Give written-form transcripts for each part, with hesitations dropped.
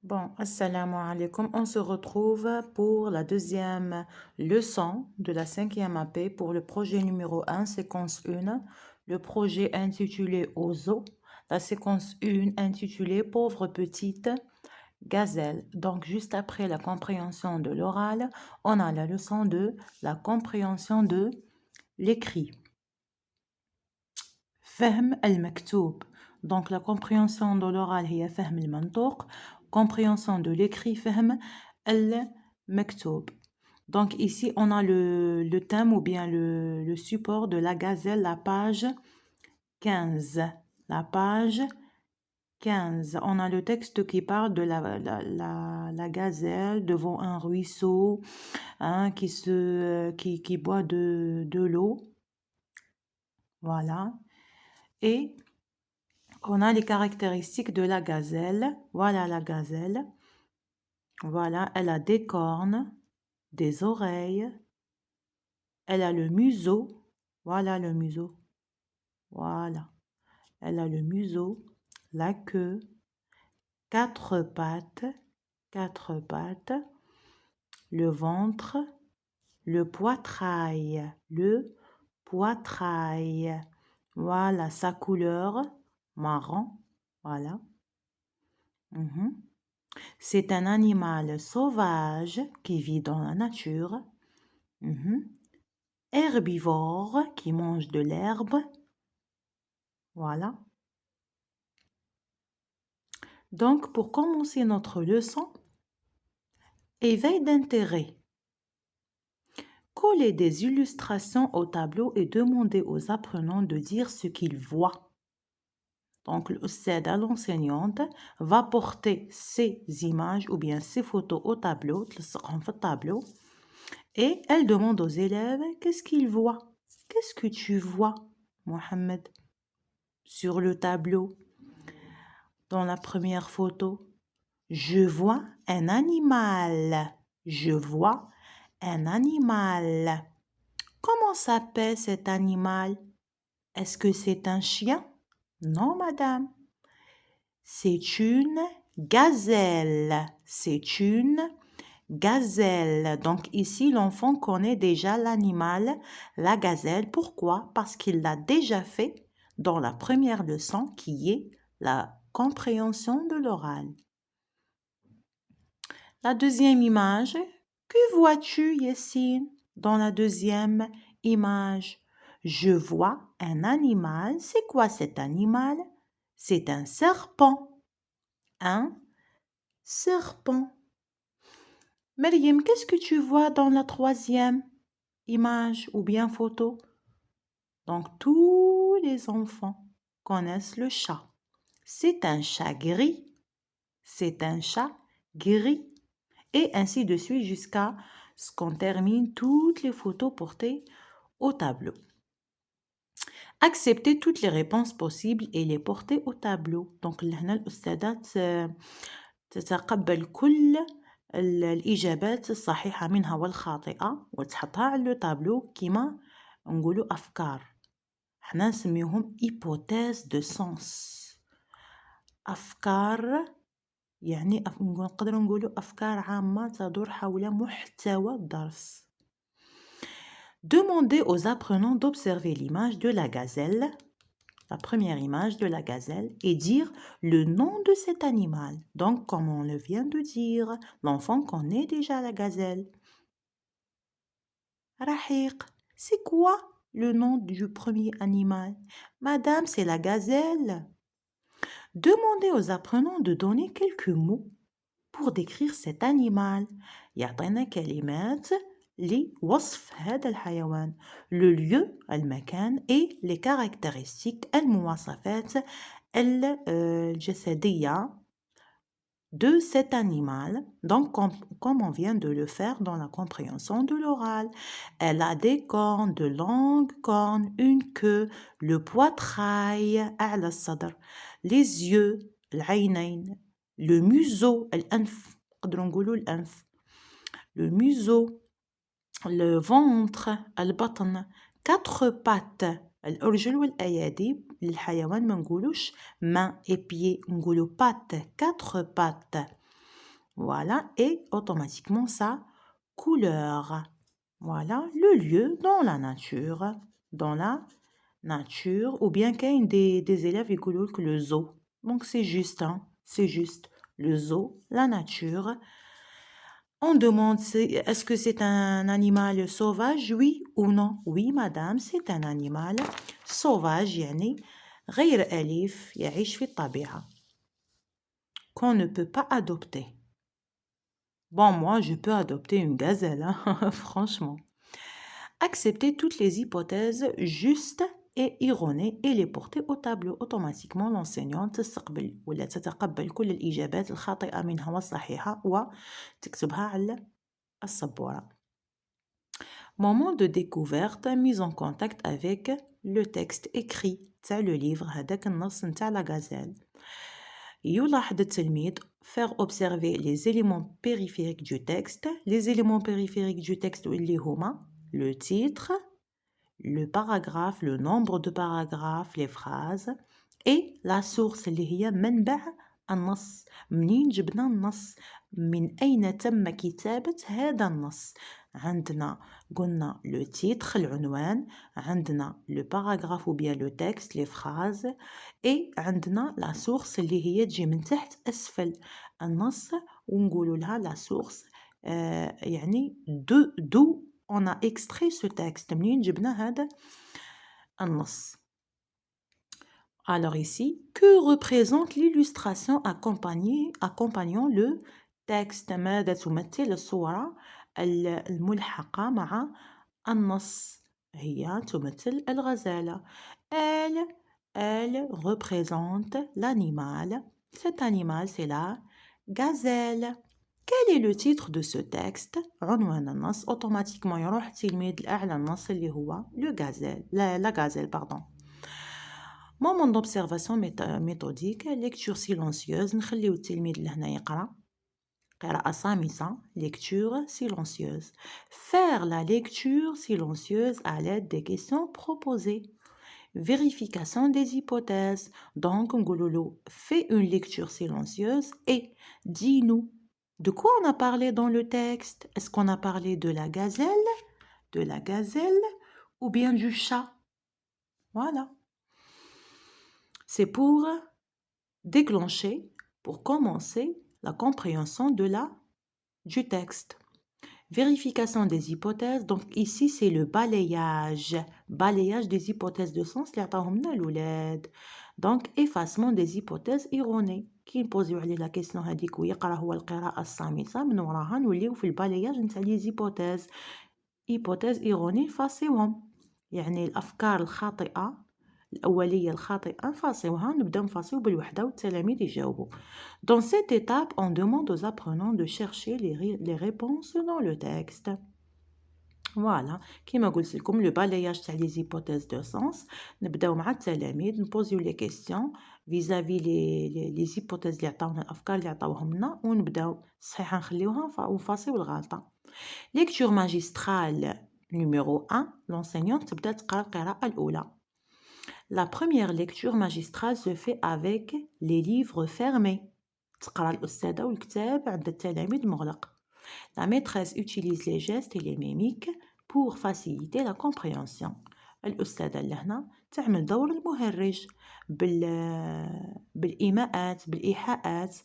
Bon, assalamu alaikum. On se retrouve pour la deuxième leçon de la cinquième AP pour le projet numéro 1, séquence 1. Le projet intitulé Ozo. La séquence 1 intitulée Pauvre petite gazelle. Donc, juste après la compréhension de l'oral, on a la leçon 2, la compréhension de l'écrit. فهم المكتوب. Donc, la compréhension de l'oral هي فهم المنطوق. Compréhension de l'écrit فهم المكتوب. Donc, ici, on a le thème ou bien le support de la gazelle, la page 15. La page 15. On a le texte qui parle de la gazelle devant un ruisseau hein, qui boit de l'eau. Voilà. Et on a les caractéristiques de la gazelle. Voilà la gazelle. Voilà, elle a des cornes, des oreilles. Elle a le museau. Voilà le museau. Voilà. Elle a le museau, la queue, quatre pattes, le ventre, le poitrail, Voilà sa couleur, marron. Voilà. C'est un animal sauvage qui vit dans la nature. Herbivore qui mange de l'herbe. Voilà. Donc, pour commencer notre leçon, éveil d'intérêt. Collez des illustrations au tableau et demandez aux apprenants de dire ce qu'ils voient. Donc, l'enseignante va porter ces images ou bien ces photos au tableau, et elle demande aux élèves qu'est-ce qu'ils voient. Qu'est-ce que tu vois, Mohamed, sur le tableau? Dans la première photo, je vois un animal. Je vois un animal. Comment s'appelle cet animal? Est-ce que c'est un chien? Non, madame. C'est une gazelle. C'est une gazelle. Donc ici, l'enfant connaît déjà l'animal, la gazelle. Pourquoi? Parce qu'il l'a déjà fait dans la première leçon qui est la compréhension de l'oral. La deuxième image, que vois-tu, Yessine, dans la deuxième image? Je vois un animal. C'est quoi cet animal? C'est un serpent. Un serpent. Maryam, qu'est-ce que tu vois dans la troisième image ou bien photo? Donc, tous les enfants connaissent le chat. C'est un chat gris. C'est un chat gris. Et ainsi de suite jusqu'à ce qu'on termine toutes les photos portées au tableau. Acceptez toutes les réponses possibles et les porter au tableau. Donc, هنا الأستاذة تتقبل كل الإجابات الصحيحة منها والخاطئة وتحطها على التابلو كما نقولوا أفكار. احنا نسميهم hypothèse de sens. أفكار يعني نقدر نقولوا أفكار عامة تدور حول محتوى الدرس. Demandez aux apprenants d'observer l'image de la gazelle, la première image de la gazelle, et dire le nom de cet animal. Donc, comme on le vient de dire, l'enfant connaît déjà la gazelle. Rahiq, c'est quoi le nom du premier animal? Madame, c'est la gazelle. Demandez aux apprenants de donner quelques mots pour décrire cet animal. يعطينا كلمات لوصف هذا الحيوان. Le lieu, المكان, et les caractéristiques, المواصفات الجسدية de cet animal. Donc, comme on vient de le faire dans la compréhension de l'oral. Elle a des cornes, de longues cornes, une queue, le poitrail, أعلى الصدر, les yeux, العينين, le museau, الأنف, نقدروا نقولوا الأنف, le museau, le ventre, البطن, quatre pattes, الأرجل والأيادي. للحيوان ما نقولوش main et pied, نقولوا pattes, quatre pattes. Voilà, et automatiquement sa couleur. Voilà, le lieu dans la nature. Dans la nature, ou bien qu'il y ait des élèves écoutent que le zoo. Donc c'est juste, hein, c'est juste. Le zoo, la nature. On demande, est-ce que c'est un animal sauvage, oui ou non? Oui, madame, c'est un animal sauvage, يعني غير أليف يعيش في الطبيعة. Qu'on ne peut pas adopter. Bon, moi, je peux adopter une gazelle, hein, franchement. Accepter toutes les hypothèses justes et erronées et les porter au tableau. Automatiquement, l'enseignante تستقبل ولا تتقبل كل الإجابات الخاطئة منها والصحيحة وتكتبها على السبورة. Moment de découverte, mise en contact avec le texte écrit تاع le livre هذاك النص نتاع la gazelle. يلاحظ التلميذ faire observer les éléments périphériques du texte. Les éléments périphériques du texte اللي هما le titre, le paragraphe, le nombre de paragraphes, les phrases et la source اللي هي منبع النص. منين جبنا النص؟ من أين تم كتابة هذا النص؟ عندنا قلنا le titre العنوان، عندنا le paragraphe ou bien le texte les phrases et عندنا la source اللي هي تجي من تحت أسفل النص ونقولوا لها la source يعني d'où on a extrait ce texte منين جبنا هذا النص. Alors ici, que représente l'illustration accompagnant le texte؟ ماذا تمثل الصورة الملحقة مع النص؟ هي تمثل الغزالة. Elle représente l'animal. Cet animal, c'est la gazelle. Quel est le titre de ce texte؟ عنوان النص. Automatiquement يروح التلميذ لأعلى النص اللي هو le gazelle. La gazelle, pardon. Moment d'observation méthodique, lecture silencieuse. نخليو التلميذ لهنا يقرأ قراءة صامتة. Lecture silencieuse. Faire la lecture silencieuse à l'aide des questions proposées. Vérification des hypothèses. Donc, Ngololo fait une lecture silencieuse et dis-nous de quoi on a parlé dans le texte. Est-ce qu'on a parlé de la gazelle ou bien du chat? Voilà. C'est pour déclencher, pour commencer la compréhension du texte. Vérification des hypothèses. Donc ici, c'est le balayage. Balayage des hypothèses de sens. Donc, effacement des hypothèses erronées. كي نبوزيو عليه لا كيسيون هذيك ويقرا هو القراءة الصامتة من وراها نوليو في البالاياج نتاع لي زيبوتيز. hypothèse erronée نفاسيوهم. يعني الأفكار الخاطئة الأولية الخاطئة نفاسيوها نبداو نفاسيو بالوحدة والتلاميذ يجاوبوا. Dans cette étape, on demande aux apprenants de chercher les réponses dans le texte. Voilà, كما قلت لكم le balayage تاع les hypothèses de sens. نبداو مع التلاميذ نبوزيو les questions vis-à-vis les hypothèses اللي عطاونا الأفكار اللي عطاوهم لنا ونبداو صحيحة نخليوها ونفاسيو الغلطة. Lecture magistrale numéro 1. L'enseignante تبدا تقرا القراءة الأولى. La première lecture magistrale se fait avec les livres fermés. تقرا الأستاذة والكتاب عند التلاميذ مغلق. La maîtresse utilise les gestes et les mimiques pour faciliter la compréhension. الأستاذة لهنا تعمل دور المهرج بالإيماءات بالإيحاءات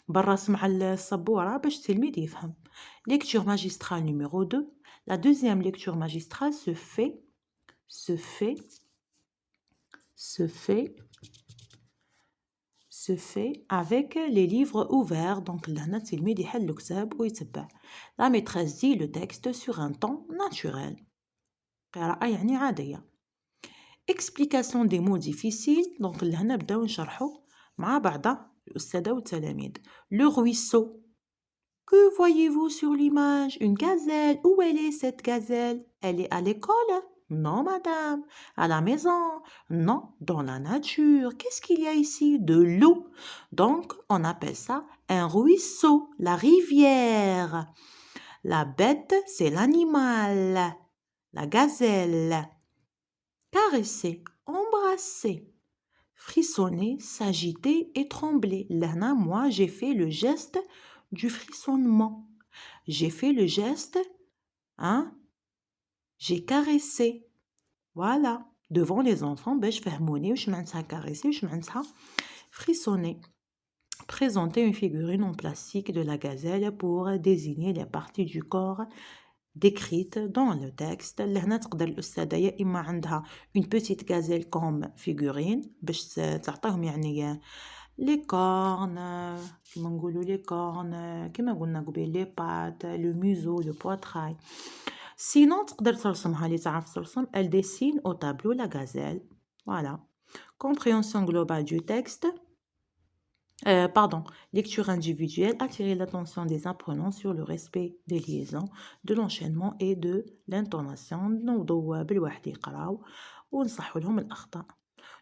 بالرسم على السبورة باش التلميذ يفهم. Lecture magistrale numéro 2. La deuxième lecture magistrale se fait avec les livres ouverts. Donc لهنا التلميذ يحل الكتاب ويتبع. La maîtresse dit le texte sur un ton naturel. قراءة يعني عادية. Explication des mots difficiles. Donc لهنا نبداو نشرحوا مع بعض الأستاذة والتلاميذ. Le ruisseau. Que voyez-vous sur l'image? Une gazelle. Où elle est cette gazelle? Elle est à l'école? Non, madame. À la maison? Non, dans la nature. Qu'est-ce qu'il y a ici? De l'eau. Donc, on appelle ça un ruisseau, la rivière. La bête, c'est l'animal. La gazelle. Caresser, embrasser. Frissonner, s'agiter et trembler. Là, moi, j'ai fait le geste du frissonnement. J'ai fait le geste, hein, j'ai caressé. Voilà, devant les enfants باش فهموني واش معناتها caresser واش معناتها frissonner. Présenter une figurine en plastique de la gazelle pour désigner les parties du corps décrites dans le texte. لهنا تقدر الأستاذة يا إما عندها une petite gazelle comme figurine باش تعطيهم يعني les cornes كيما نقولوا les cornes كيما قلنا قبيل les pattes le museau le poitrail. Sinon تقدر ترسمها اللي تعرف ترسم elle dessine au tableau la gazelle. Voilà. Compréhension globale du texte. Pardon, lecture individuelle, attirer l'attention des apprenants sur le respect des liaisons, de l'enchaînement et de l'intonation. نوضوا بالواحد يقراو ونصحوا لهم الأخطاء.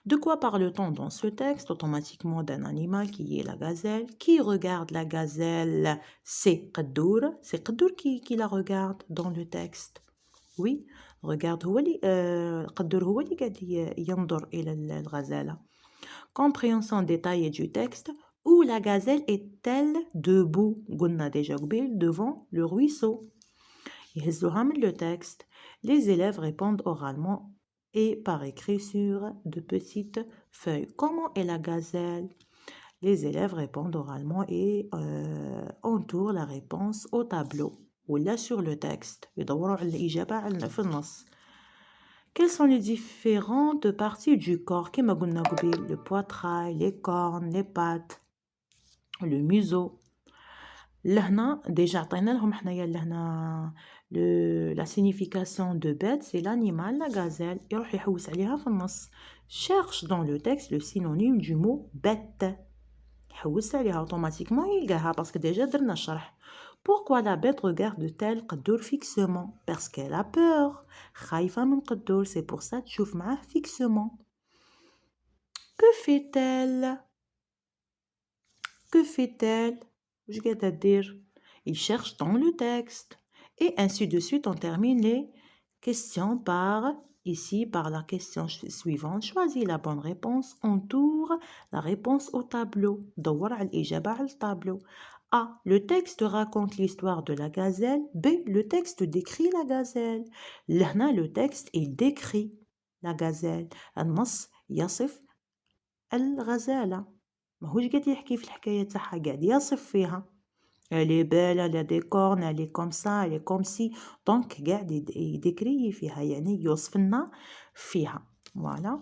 De quoi parle-t-on dans ce texte? Automatiquement d'un animal qui est la gazelle. Qui regarde la gazelle? C'est Qaddour. C'est Qaddour qui la regarde dans le texte. Oui, regarde هو اللي قدر هو اللي قاعد ينظر إلى الغزالة. Compréhension détaillée du texte. Où la gazelle est-elle debout? قلنا déjà قبيل devant le ruisseau. يهزوها من le texte. Les élèves répondent oralement et par écrit sur de petites feuilles. Comment est la gazelle? Les élèves répondent oralement et entourent la réponse au tableau ou là sur le texte. يدوروا على الإجابة في النص. Quelles sont les différentes parties du corps? كما قلنا قبيل le poitrail, les cornes, les pattes, le museau. لهنا déjà عطينا لهم حنايا لهنا la signification de bête c'est l'animal la gazelle يروح يحوس عليها في النص. Cherche dans le texte le synonyme du mot bête. يحوس عليها automatiquement يلقاها parce que déjà درنا الشرح. Pourquoi la bête regarde-t-elle قدور fixement? Parce qu'elle a peur. خايفة من قدور c'est pour ça تشوف معاه fixement. Que fait-elle? Que fait-elle? واش قاعدة دير؟ Il cherche dans le texte. Et ainsi de suite, on termine les questions par ici, par la question suivante. Choisis la bonne réponse. Entoure la réponse au tableau. دور على الإجابة على الtableau. A. Le texte raconte l'histoire de la gazelle. B. Le texte décrit la gazelle. لهنا le texte il décrit la gazelle. النص يصف الغزالة. ماهوش قاعد يحكي في الحكاية تاعها قاعد يصف فيها. Elle est belle, elle a des cornes, elle est comme ça, elle est comme si. Donc قاعد يديكري فيها يعني يوصف لنا فيها. Voilà.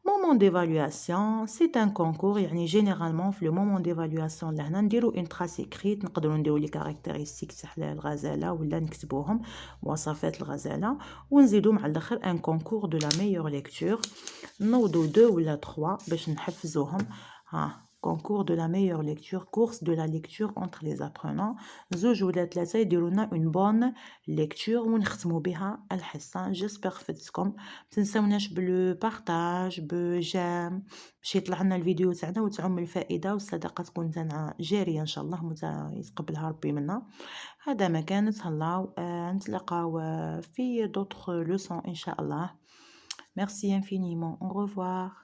Moment d'évaluation, c'est un concours يعني généralement في le moment d'évaluation لهنا نديرو une trace écrite نقدروا نديرو لي caractéristiques تاع الغزالة ولا نكتبوهم مواصفات الغزالة ونزيدو مع الاخر un concours de la meilleure lecture نوضو 2 ولا 3 باش نحفزوهم. concours de la meilleure lecture, course de la lecture entre les apprenants. زوج ولا ثلاثة يديروا لنا une bonne lecture ونختموا بها الحصة. J'espère فدتكم. متنساوناش بالبارتاج بجام باش يطلع لنا الفيديو تاعنا وتعم الفائدة والصدقة تكون تاعنا جارية ان شاء الله يتقبلها ربي منا. هذا ما كان تهلاو نتلاقاو في d'autres leçons ان شاء الله. Merci infiniment. Au revoir.